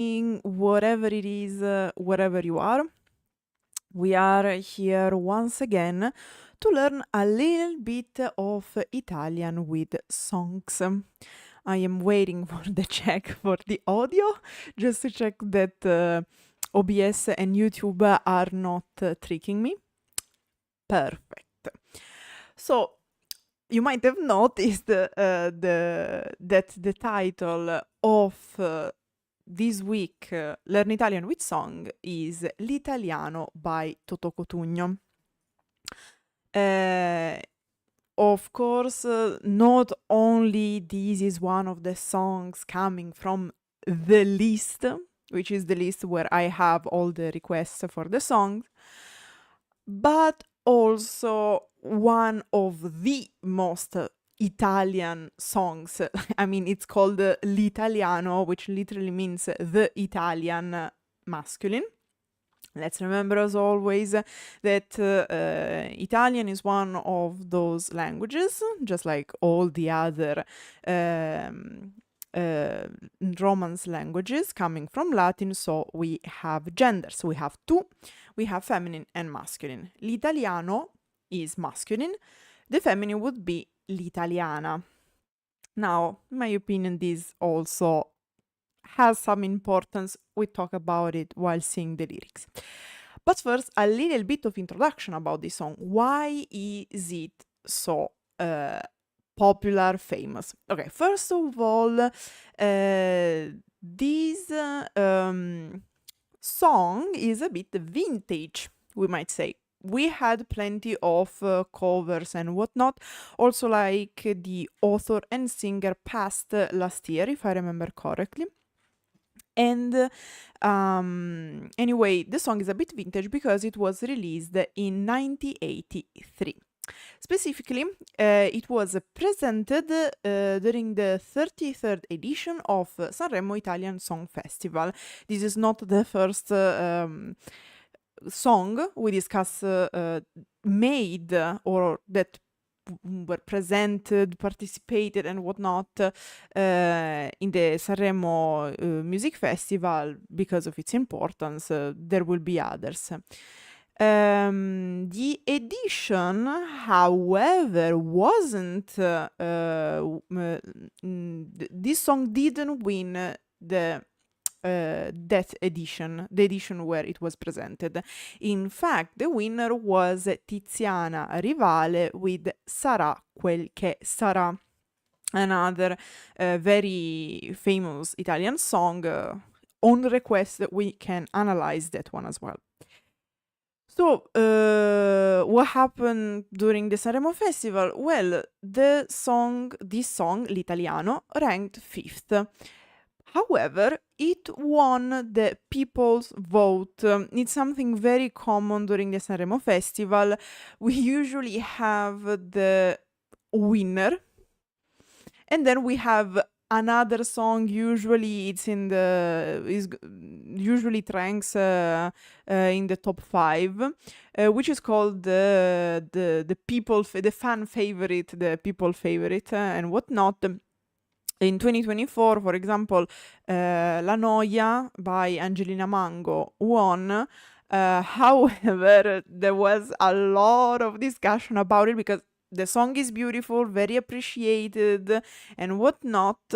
whatever it is, wherever you are. We are here once again to learn a little bit of Italian with songs. I am waiting for the check for the audio, just to check that OBS and YouTube are not tricking me. Perfect. So, you might have noticed that the title of this week, Learn Italian with Song, is L'Italiano by Totò Cutugno. Of course, not only this is one of the songs coming from the list, which is the list where I have all the requests for the songs, but also one of the most Italian songs. I mean, it's called L'Italiano, which literally means the Italian masculine. Let's remember, as always, that Italian is one of those languages, just like all the other Romance languages coming from Latin, so we have genders. We have two. We have feminine and masculine. L'italiano is masculine. The feminine would be l'italiana. Now, in my opinion, this also has some importance. We talk about it while seeing the lyrics. But first, a little bit of introduction about this song. Why is it so popular, famous? Okay, first of all, this song is a bit vintage, we might say. We had plenty of covers and whatnot, also like the author and singer passed last year, if I remember correctly. And anyway, the song is a bit vintage because it was released in 1983. Specifically, it was presented during the 33rd edition of Sanremo Italian Song Festival. This is not the first song we discuss made or that were presented, participated and whatnot in the Sanremo Music Festival. Because of its importance, there will be others. The edition, however, wasn't this song didn't win that edition, the edition where it was presented. In fact, the winner was Tiziana Rivale with Sarà quel che sarà, another very famous Italian song. On request, we can analyze that one as well. So, what happened during the Sanremo Festival? Well, this song, L'Italiano, ranked 5th. However, it won the people's vote. It's something very common during the Sanremo Festival. We usually have the winner, and then we have another song. Usually, it ranks in the top 5, which is called the fan favorite, the people favorite, and whatnot. In 2024, for example, La Noia by Angelina Mango won. However, there was a lot of discussion about it because the song is beautiful, very appreciated, and whatnot.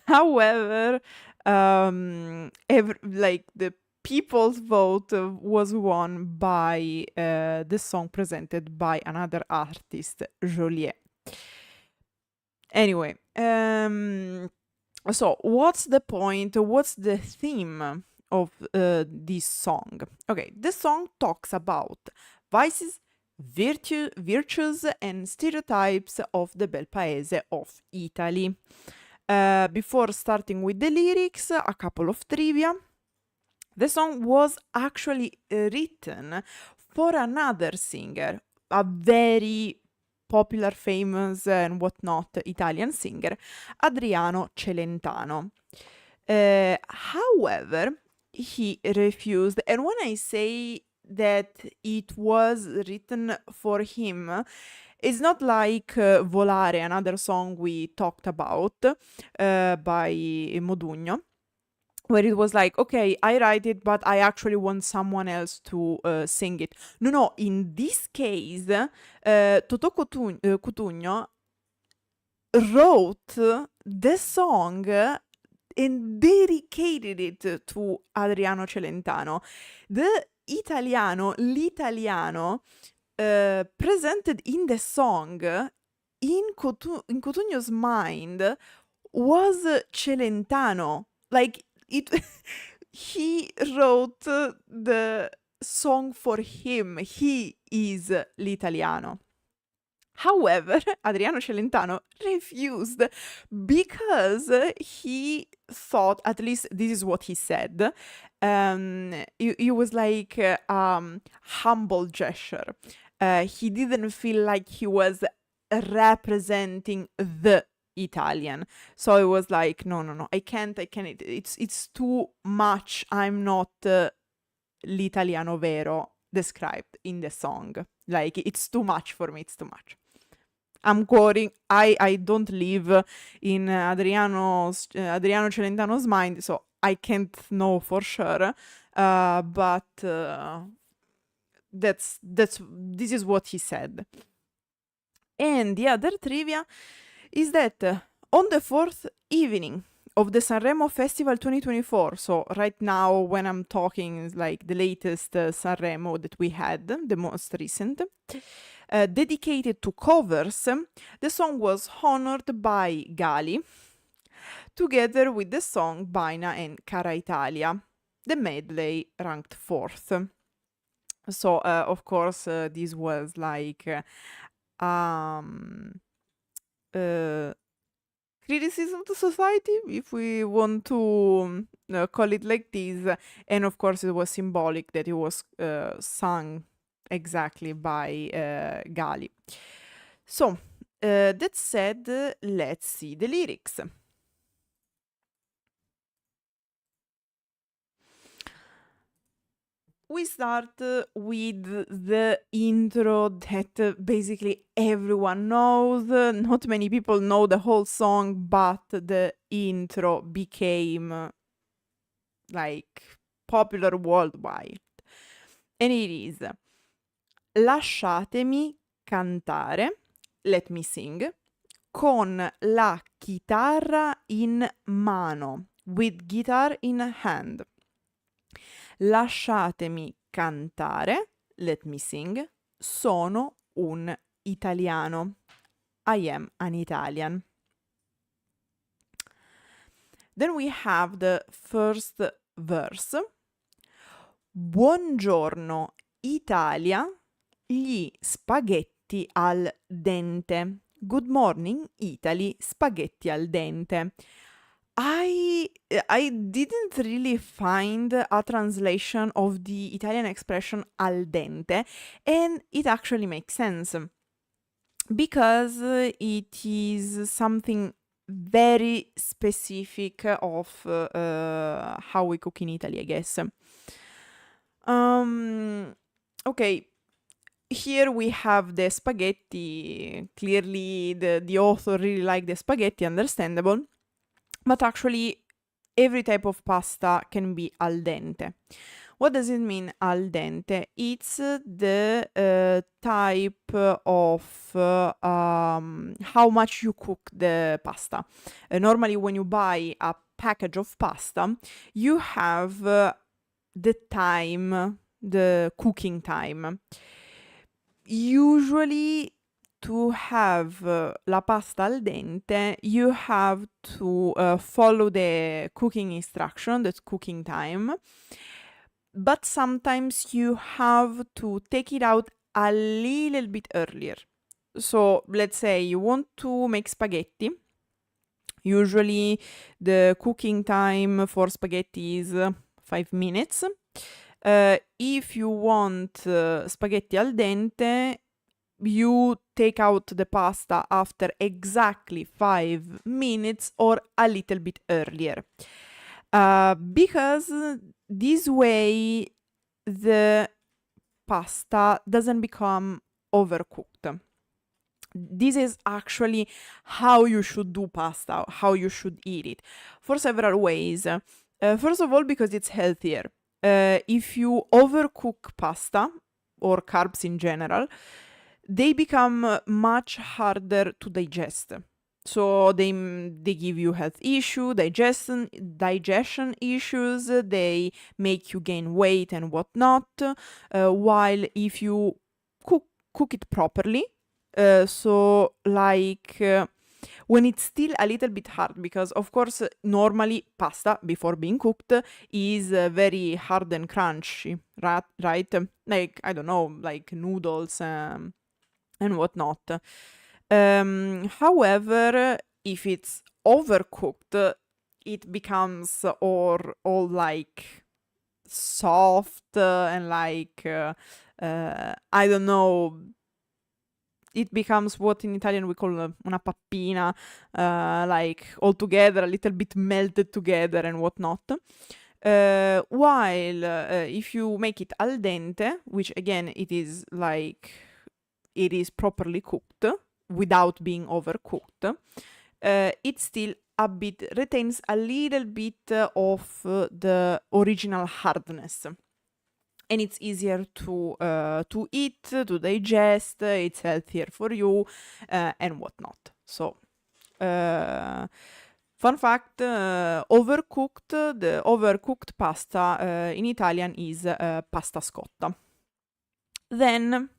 However, the people's vote was won by the song presented by another artist, Joliet. Anyway, so what's the point? What's the theme of this song? Okay, the song talks about vices, virtues, and stereotypes of the bel paese of Italy. Before starting with the lyrics, a couple of trivia. The song was actually written for another singer, a very popular, famous, and whatnot Italian singer, Adriano Celentano. However, he refused, and when I say that it was written for him, it's not like Volare, another song we talked about by Modugno. where it was like, okay, I write it, but I actually want someone else to sing it. No, in this case, Totò Cutugno wrote the song and dedicated it to Adriano Celentano. L'italiano presented in the song in Cutugno's mind was Celentano. Like it, he wrote the song for him. He is l'italiano. However, Adriano Celentano refused because he thought, at least this is what he said, it was like humble gesture. He didn't feel like he was representing the Italian. So it was like, no, I can't, it's too much. I'm not l'italiano vero described in the song. Like, it's too much for me, it's too much. I'm quoting, I don't live in Adriano Celentano's mind, so I can't know for sure, but this is what he said. And the other trivia is that on the fourth evening of the Sanremo Festival 2024, so right now when I'm talking is like the latest Sanremo that we had, the most recent, dedicated to covers, the song was honored by Gali, together with the song Baina and Cara Italia. The medley ranked fourth. So, of course, this was like criticism to society, if we want to call it like this. And of course, it was symbolic that it was sung exactly by Gali. So, that said, let's see the lyrics. We start with the intro that basically everyone knows. Not many people know the whole song, but the intro became like popular worldwide. And it is Lasciatemi cantare, let me sing, con la chitarra in mano, with guitar in hand. Lasciatemi cantare, let me sing, sono un italiano. I am an Italian. Then we have the first verse. Buongiorno Italia, gli spaghetti al dente. Good morning Italy, spaghetti al dente. I didn't really find a translation of the Italian expression al dente, and it actually makes sense because it is something very specific of how we cook in Italy, I guess. Okay, here we have the spaghetti. Clearly, the author really liked the spaghetti, understandable. But actually, every type of pasta can be al dente. What does it mean al dente? It's the type of how much you cook the pasta. Normally, when you buy a package of pasta, you have the time, the cooking time. Usually, to have la pasta al dente, you have to follow the cooking instruction, the cooking time, but sometimes you have to take it out a little bit earlier. So let's say you want to make spaghetti. Usually the cooking time for spaghetti is 5 minutes. If you want spaghetti al dente, you take out the pasta after exactly 5 minutes or a little bit earlier. Because this way the pasta doesn't become overcooked. This is actually how you should do pasta, how you should eat it, for several ways. First of all, because it's healthier. If you overcook pasta or carbs in general, they become much harder to digest. So they give you health issue, digestion issues. They make you gain weight and whatnot. While if you cook it properly, so like when it's still a little bit hard, because of course normally pasta before being cooked is very hard and crunchy, right? Like I don't know, like noodles and whatnot. However, if it's overcooked, it becomes all like soft and like I don't know. It becomes what in Italian we call una pappina, like all together, a little bit melted together and whatnot. While if you make it al dente, which again it is properly cooked without being overcooked, it still retains a little bit of the original hardness. And it's easier to eat, to digest, it's healthier for you, and whatnot. So, fun fact, the overcooked pasta in Italian is pasta scotta. Then,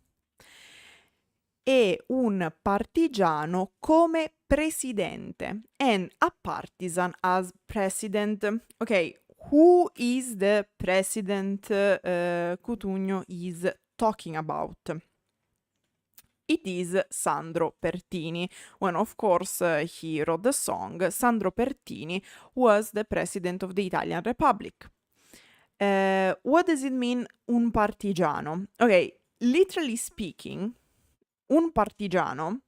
è un partigiano come presidente, and a partisan as president. Okay, who is the president Cutugno is talking about? It is Sandro Pertini, when of course he wrote the song. Sandro Pertini was the president of the Italian Republic. What does it mean, un partigiano? Okay, literally speaking, un partigiano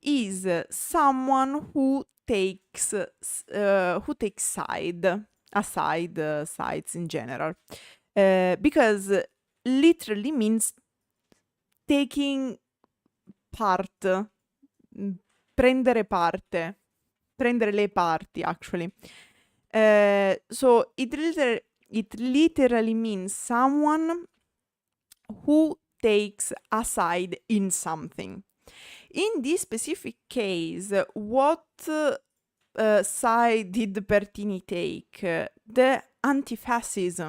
is someone who takes sides in general, because literally means taking part, prendere le parti actually. So it literally means someone who takes a side in something. In this specific case, what side did Pertini take? The anti-fascist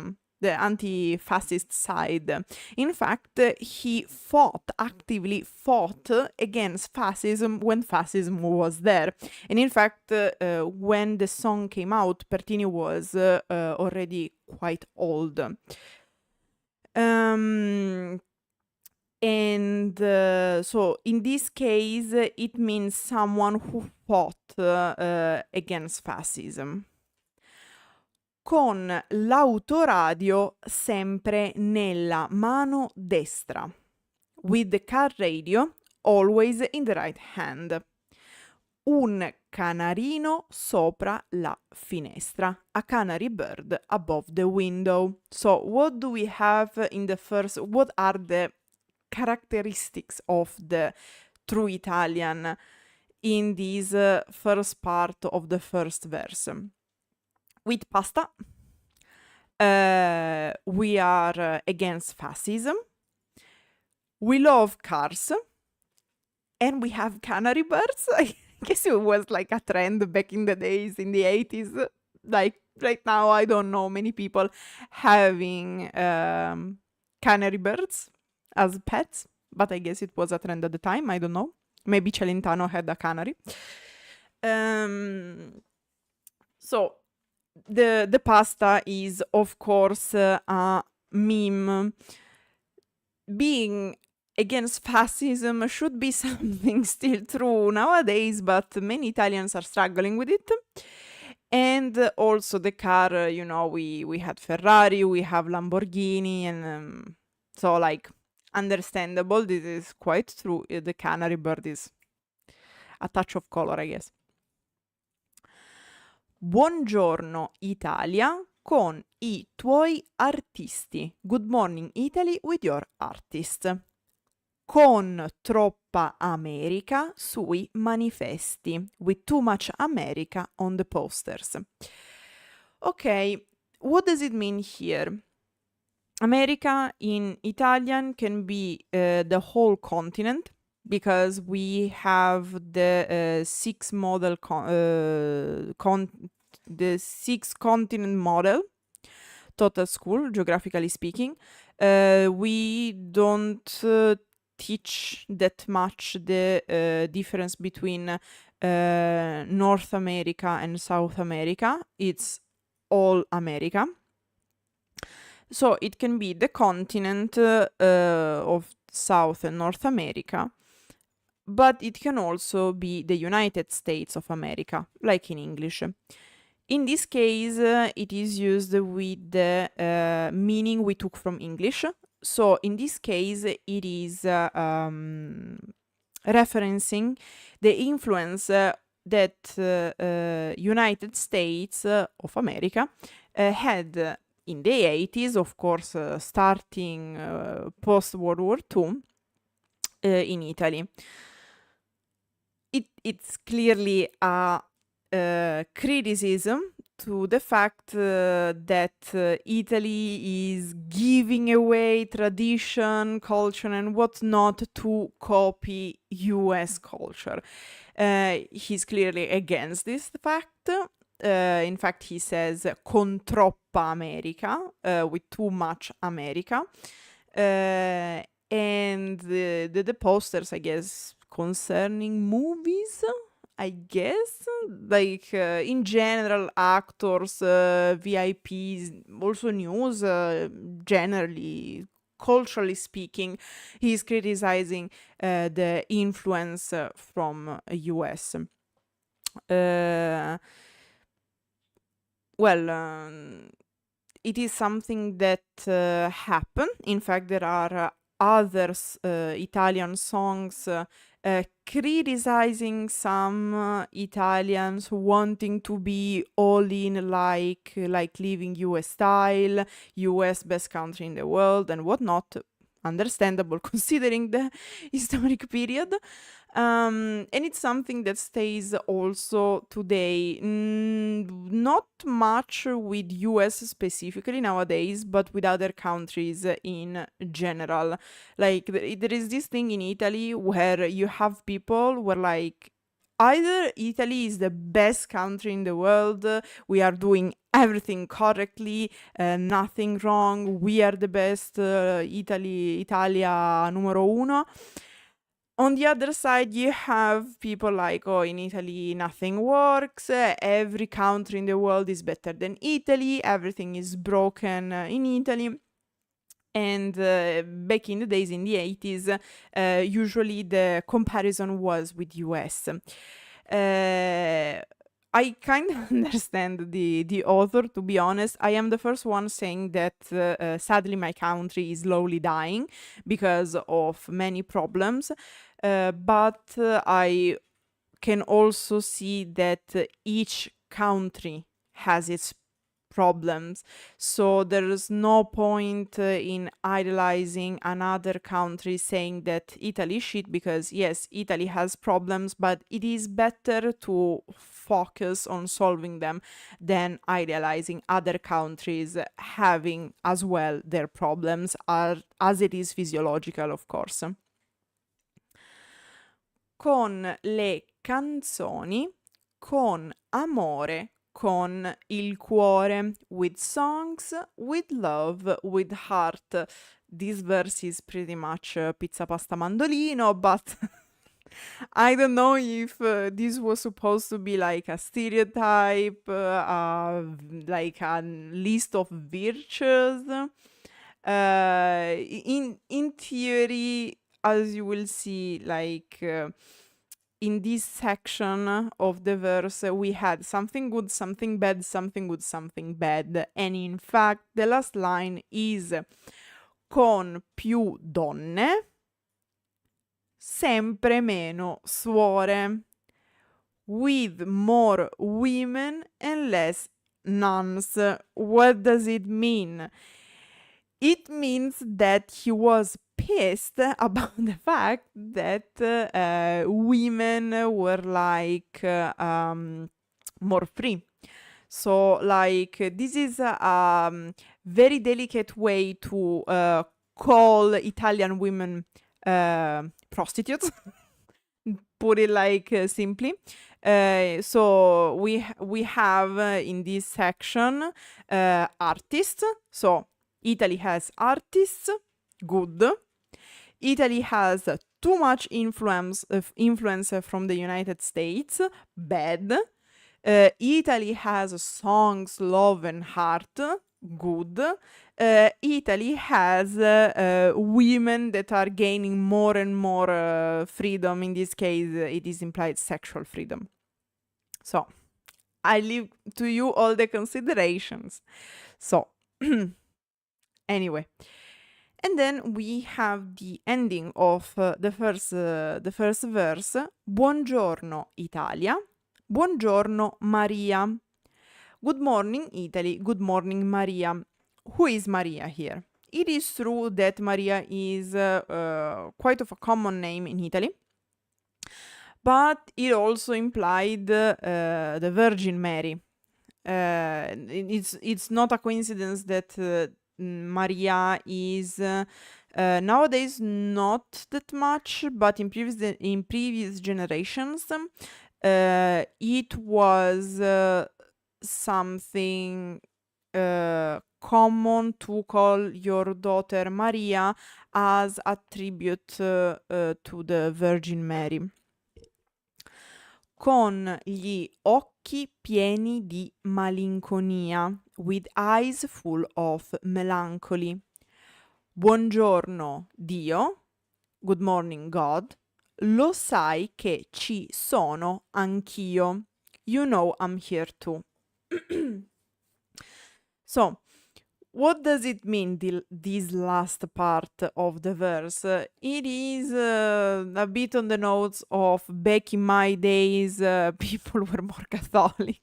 side. In fact, he actively fought against fascism when fascism was there. And in fact, when the song came out, Pertini was already quite old. And so in this case it means someone who fought against fascism. Con l'autoradio sempre nella mano destra. With the car radio always in the right hand. Un canarino sopra la finestra. A canary bird above the window. So what do we have in the first? What are the characteristics of the true Italian in this first part of the first verse? With pasta, we are against fascism, we love cars, and we have canary birds. I guess it was like a trend back in the days, in the 80s. Like right now, I don't know many people having canary birds as pets, but I guess it was a trend at the time. I don't know. Maybe Celentano had a canary. So the pasta is, of course, a meme. Being against fascism should be something still true nowadays, but many Italians are struggling with it. And also the car, we had Ferrari, we have Lamborghini, and so like understandable. This is quite true. The canary bird is a touch of color, I guess. Buongiorno Italia con i tuoi artisti. Good morning Italy with your artist. Con troppa America sui manifesti. With too much America on the posters. Ok, what does it mean here? America in Italian can be the whole continent, because we have the six the six continent model taught at school, geographically speaking. We don't teach that much the difference between North America and South America. It's all America. So it can be the continent of South and North America, but it can also be the United States of America, like in English. In this case, it is used with the meaning we took from English. So in this case, it is referencing the influence that United States of America had in the 80s, of course, starting post-World War II in Italy. It's clearly a criticism to the fact that Italy is giving away tradition, culture, and whatnot to copy US culture. He's clearly against this fact. In fact, he says con troppa America, with too much America. And the posters, I guess, concerning movies, I guess, like in general, actors, VIPs, also news, generally, culturally speaking, he's criticizing the influence from US. It is something that happened. In fact, there are other Italian songs criticizing some Italians wanting to be all in, like living US style, US best country in the world, and whatnot. Understandable considering the historic period. And it's something that stays also today, not much with US specifically nowadays, but with other countries in general. Like there is this thing in Italy where you have people where like either Italy is the best country in the world, we are doing everything correctly, nothing wrong, we are the best, Italia numero uno. On the other side, you have people like, oh, in Italy nothing works, every country in the world is better than Italy, everything is broken in Italy. And back in the days, in the 80s, usually the comparison was with US. I kind of understand the author, to be honest. I am the first one saying that sadly my country is slowly dying because of many problems. But I can also see that each country has its problems. So there is no point in idolizing another country, saying that Italy is shit, because yes, Italy has problems, but it is better to focus on solving them than idealizing other countries having as well their problems, as it is physiological, of course. Con le canzoni, con amore, con il cuore, with songs, with love, with heart. This verse is pretty much pizza, pasta, mandolino, but I don't know if this was supposed to be like a stereotype, like a list of virtues. In theory, as you will see, like in this section of the verse, we had something good, something bad, something good, something bad. And in fact, the last line is con più donne, sempre meno suore. With more women and less nuns. What does it mean? It means that he was pissed about the fact that women were like more free. So, like, this is a very delicate way to call Italian women prostitutes, put it like simply. So we have in this section artists. So Italy has artists, good. Italy has too much influence from the United States, bad. Italy has songs, love and heart, good. Italy has women that are gaining more and more freedom. In this case, it is implied sexual freedom. So, I leave to you all the considerations. So, anyway. And then we have the ending of the first verse. Buongiorno Italia. Buongiorno Maria. Good morning Italy. Good morning Maria. Who is Maria here? It is true that Maria is quite of a common name in Italy, but it also implied the Virgin Mary. It's not a coincidence that Maria is nowadays not that much, but in previous generations, it was something common to call your daughter Maria as a tribute to the Virgin Mary. Con gli occhi pieni di malinconia, with eyes full of melancholy. Buongiorno Dio, good morning God, lo sai che ci sono anch'io. You know I'm here too. So, what does it mean, this last part of the verse? It is a bit on the notes of back in my days, people were more Catholic.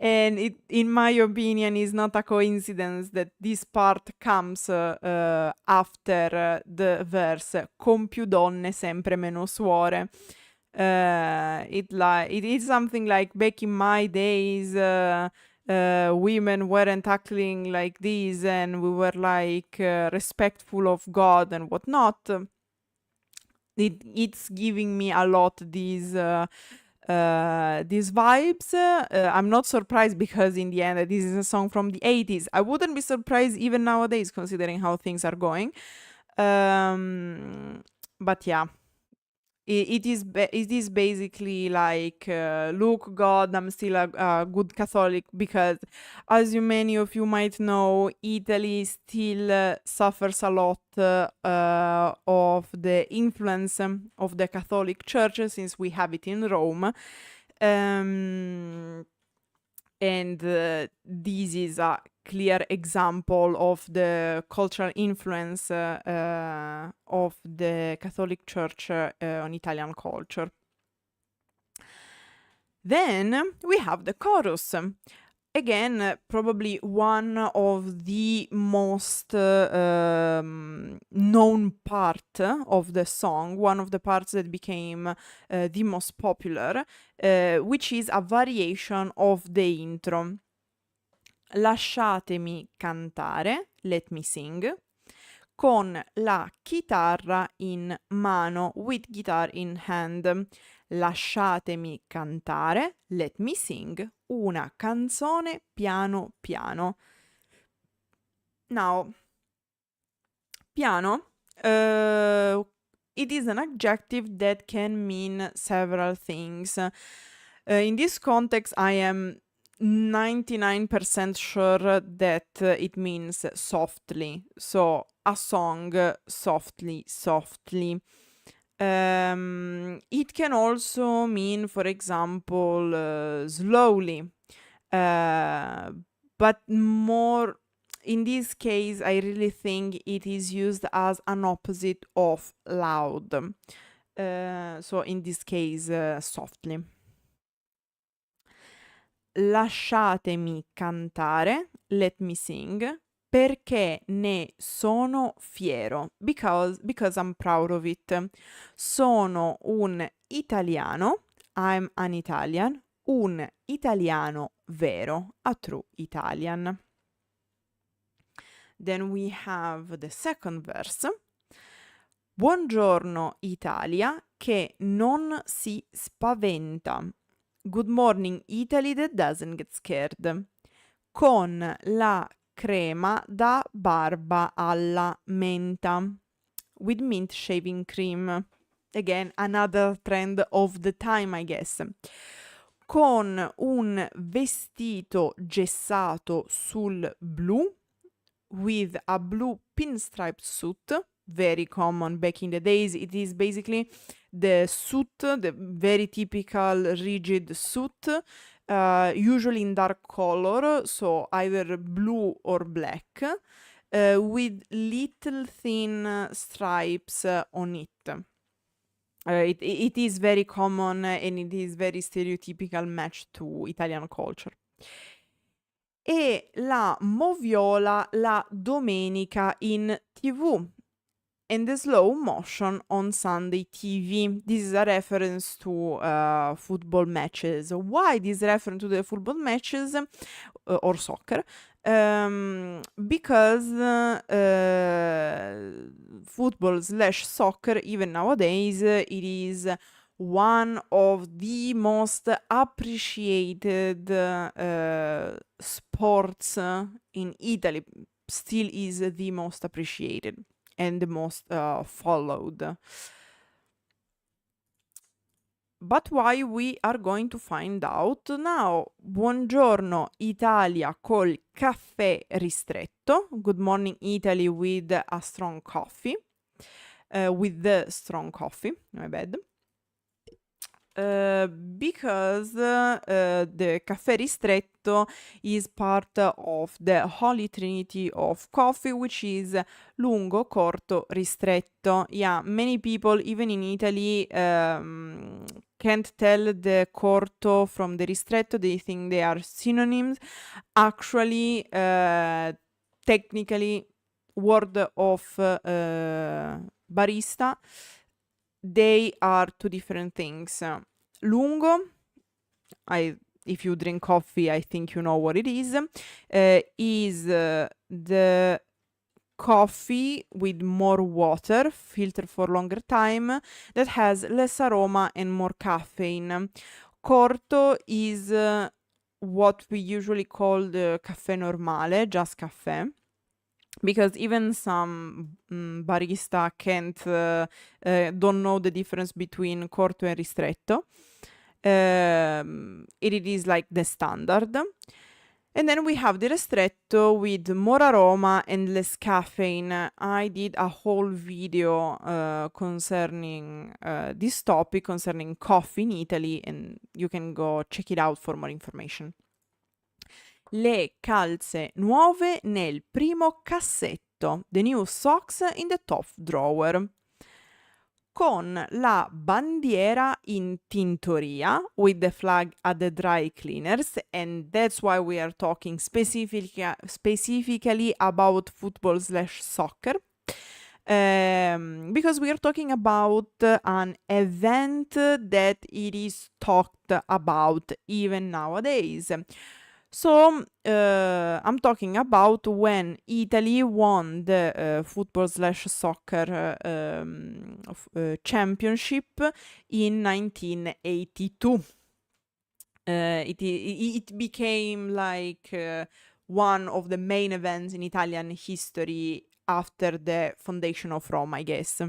And it, in my opinion, is not a coincidence that this part comes after the verse con più donne sempre meno suore. It is something like back in my days, women weren't acting like this, and we were like respectful of God and whatnot. It's giving me a lot these vibes. I'm not surprised because in the end this is a song from the 80s. I wouldn't be surprised even nowadays considering how things are going. But yeah, it is basically like, look God, I'm still a good Catholic, because as many of you might know, Italy still suffers a lot of the influence of the Catholic Church, since we have it in Rome. And this is a clear example of the cultural influence of the Catholic Church on Italian culture. Then we have the chorus. Again, probably one of the most known part of the song, one of the parts that became the most popular, which is a variation of the intro. Lasciatemi cantare, let me sing, con la chitarra in mano, with guitar in hand. Lasciatemi cantare, let me sing, una canzone piano piano. Now, piano, it is an adjective that can mean several things. In this context, I am 99% sure that it means softly. So, a song softly, softly. It can also mean, for example, slowly, but more in this case, I really think it is used as an opposite of loud. So in this case, softly. Lasciatemi cantare, let me sing, perché ne sono fiero, because I'm proud of it. Sono un italiano, I'm an Italian, un italiano vero, a true Italian. Then we have the second verse. Buongiorno Italia che non si spaventa. Good morning Italy that doesn't get scared. Con la crema da barba alla menta. With mint shaving cream. Again, another trend of the time, I guess. Con un vestito gessato sul blu. With a blue pinstripe suit. Very common back in the days. It is basically the suit, the very typical rigid suit, usually in dark color, so either blue or black, with little thin stripes on it. It is very common and it is very stereotypical match to Italian culture. E la moviola la domenica in TV. And the slow motion on Sunday TV. This is a reference to football matches. Why this reference to the football matches or soccer? Because football/soccer, even nowadays, it is one of the most appreciated sports in Italy. Still is the most appreciated and the most followed. But why we are going to find out now. Buongiorno Italia col caffè ristretto. Good morning Italy with a strong coffee. With the strong coffee, my bad. Because the caffè ristretto is part of the holy trinity of coffee, which is lungo, corto, ristretto. Yeah, many people, even in Italy, can't tell the corto from the ristretto. They think they are synonyms. Actually, technically, word of barista, they are two different things. Lungo, if you drink coffee, I think you know what it is the coffee with more water, filtered for longer time, that has less aroma and more caffeine. Corto is what we usually call the caffè normale, just caffè. Because even some barista don't know the difference between corto and ristretto. It is like the standard. And then we have the ristretto with more aroma and less caffeine. I did a whole video concerning this topic, concerning coffee in Italy, and you can go check it out for more information. Le calze nuove nel primo cassetto. The new socks in the top drawer. Con la bandiera in tintoria, with the flag at the dry cleaners, and that's why we are talking specifically about football/soccer. Because we are talking about an event that it is talked about even nowadays. So I'm talking about when Italy won the football/soccer championship in 1982. It became like one of the main events in Italian history after the foundation of Rome, I guess.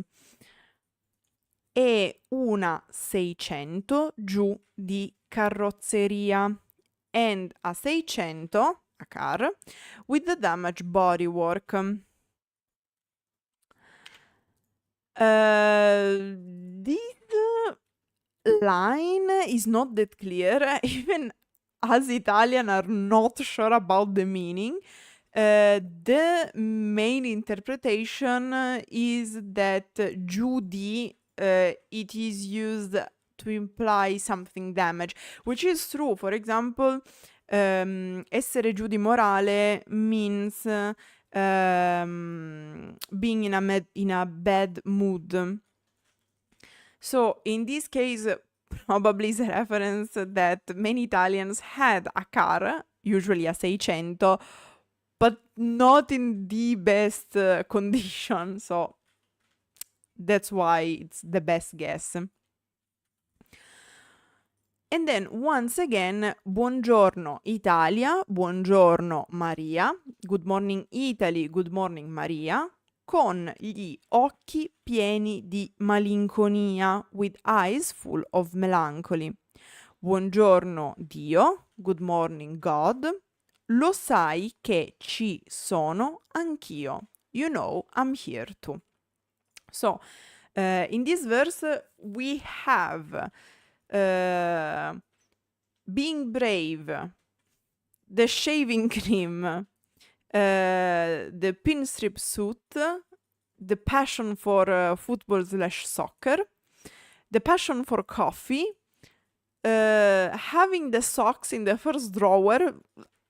E una 600 giù di carrozzeria. And a 600, a car, with the damaged bodywork. This line is not that clear. Even us Italian are not sure about the meaning. The main interpretation is that giù di, it is used to imply something damage, which is true. For example, essere giù di morale means being in a bad mood. So in this case, probably is a reference that many Italians had a car, usually a 600, but not in the best condition, so that's why it's the best guess. And then once again, Buongiorno Italia, Buongiorno Maria, Good morning Italy, Good morning Maria, con gli occhi pieni di malinconia, with eyes full of melancholy. Buongiorno Dio, Good morning God, lo sai che ci sono anch'io. You know I'm here too. So, in this verse we have being brave, the shaving cream, the pinstrip suit, the passion for football/soccer, the passion for coffee, having the socks in the first drawer.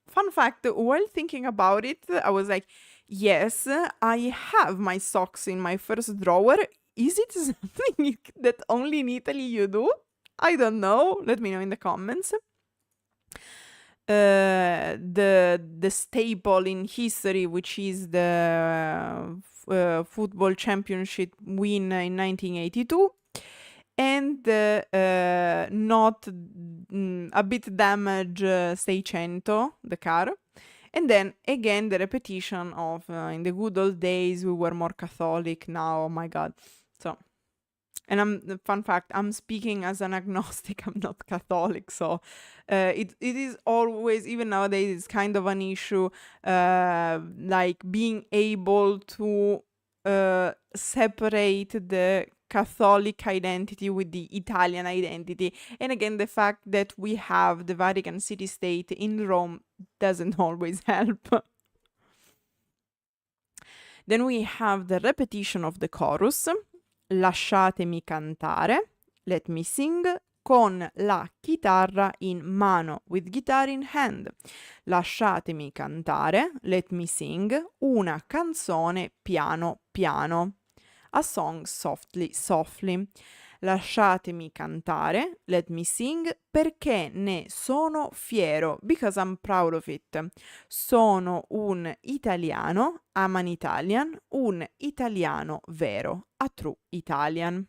Fun fact, while thinking about it, I was like, yes, I have my socks in my first drawer. Is it something that only in Italy you do? I don't know. Let me know in the comments. The staple in history, which is the football championship win in 1982, and not a bit damaged 600, the car. And then again the repetition of in the good old days we were more Catholic, now oh my god. So, and fun fact, I'm speaking as an agnostic, I'm not Catholic, so it is always, even nowadays, it's kind of an issue, like being able to separate the Catholic identity with the Italian identity. And again, the fact that we have the Vatican City-State in Rome doesn't always help. Then we have the repetition of the chorus. Lasciatemi cantare, let me sing, con la chitarra in mano, with guitar in hand. Lasciatemi cantare, let me sing, una canzone piano piano. A song softly softly. Lasciatemi cantare, let me sing, perché ne sono fiero, because I'm proud of it. Sono un italiano, I'm an Italian, un italiano vero, a true Italian.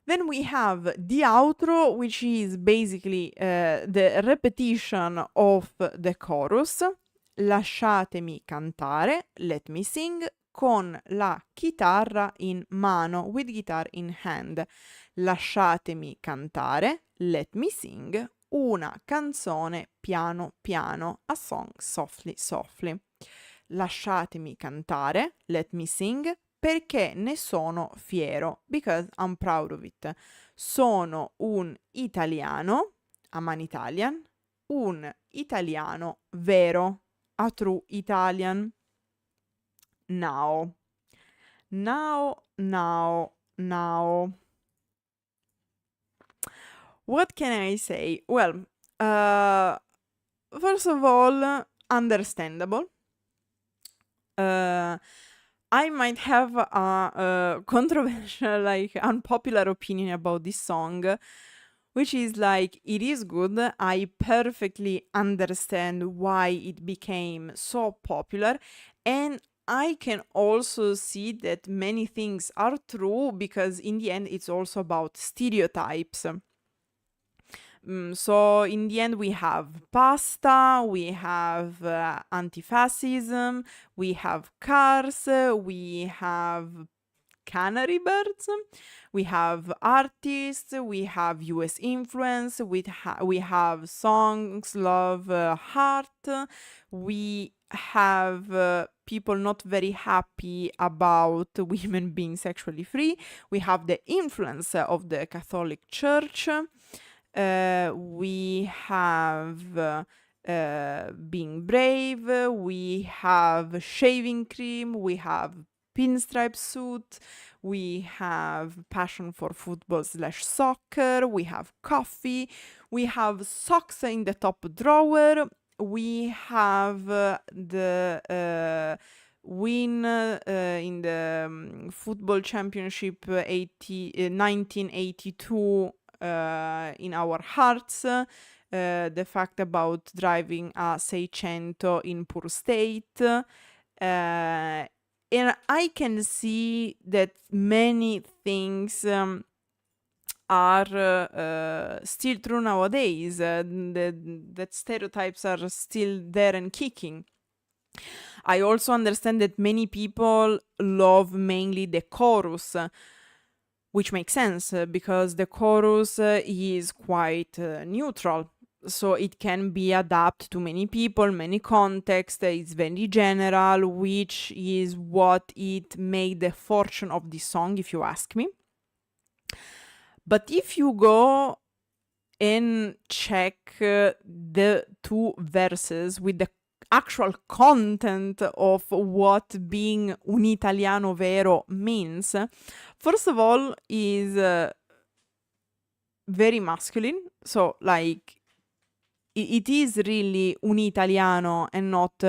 Then we have the outro, which is basically the repetition of the chorus. Lasciatemi cantare, let me sing, con la chitarra in mano, with guitar in hand. Lasciatemi cantare, let me sing, una canzone piano piano, a song softly softly. Lasciatemi cantare, let me sing, perché ne sono fiero, because I'm proud of it. Sono un italiano, I'm an Italian, un italiano vero, a true Italian. Now. What can I say? Well, first of all, understandable. I might have a controversial, like unpopular opinion about this song, which is like, it is good. I perfectly understand why it became so popular, and I can also see that many things are true, because in the end it's also about stereotypes. So in the end we have pasta, we have anti-fascism, we have cars, we have canary birds, we have artists, we have US influence, we have songs, love, heart, we have people not very happy about women being sexually free, we have the influence of the Catholic Church, we have being brave, we have shaving cream, we have pinstripe suit, we have passion for football/soccer, we have coffee, we have socks in the top drawer, we have the win in the football championship 1982 in our hearts. The fact about driving a 600 in poor state. And I can see that many things are still true nowadays, that stereotypes are still there and kicking. I also understand that many people love mainly the chorus, which makes sense because the chorus is quite neutral. So it can be adapted to many people, many contexts. It's very general, which is what it made the fortune of this song, if you ask me. But if you go and check the two verses with the actual content of what being un italiano vero means, first of all, is very masculine. So, like, it is really un italiano and not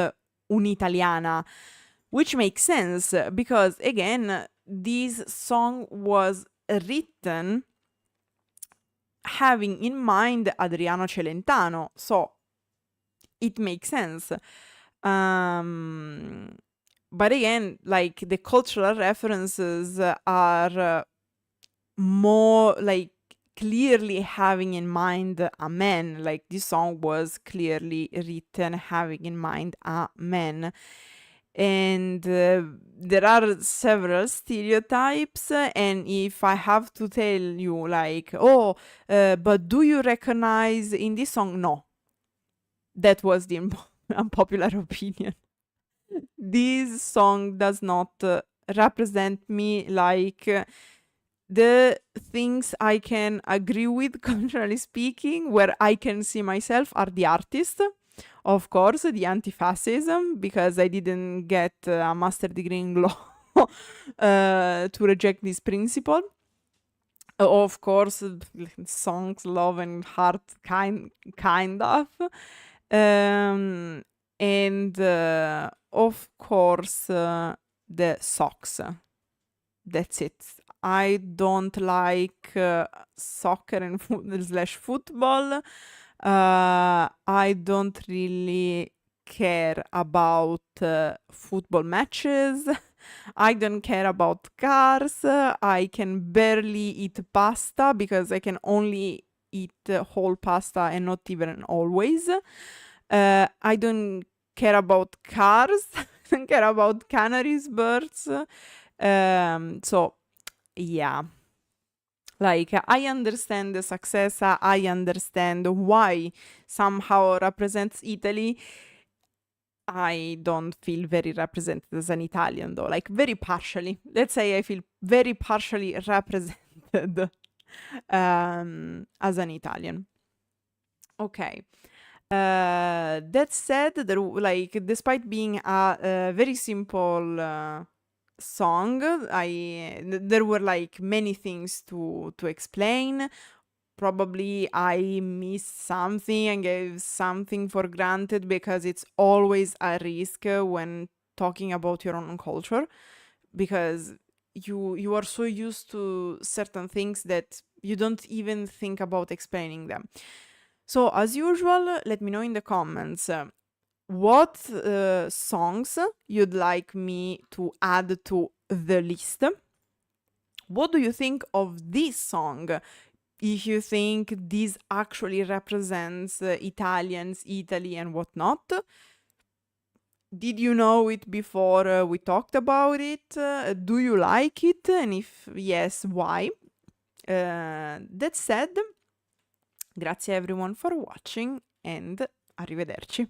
un'italiana, which makes sense because, again, this song was written having in mind Adriano Celentano, so it makes sense. But again, like, the cultural references are more like clearly having in mind a man. Like, this song was clearly written having in mind a man. And there are several stereotypes, and if I have to tell you, like, but do you recognize in this song? No. That was the unpopular opinion. This song does not represent me. Like, the things I can agree with, culturally speaking, where I can see myself, are the artist. Of course, the anti-fascism, because I didn't get a master degree in law to reject this principle. Of course, songs, love and heart, kind of. And of course, the socks. That's it. I don't like soccer and football. I don't really care about football matches. I don't care about cars. I can barely eat pasta because I can only eat whole pasta and not even always. I don't care about cars. I don't care about canaries, birds. So, yeah. Like, I understand the success, I understand why somehow represents Italy. I don't feel very represented as an Italian, though. Like, very partially. Let's say I feel very partially represented as an Italian. Okay. That said, like, despite being a very simple song, there were like many things to explain. Probably I missed something and gave something for granted, because it's always a risk when talking about your own culture, because you are so used to certain things that you don't even think about explaining them. So, as usual, let me know in the comments what songs you'd like me to add to the list. What do you think of this song? If you think this actually represents Italians, Italy, and whatnot. Did you know it before we talked about it? Do you like it? And if yes, why? That said, grazie everyone for watching, and arrivederci.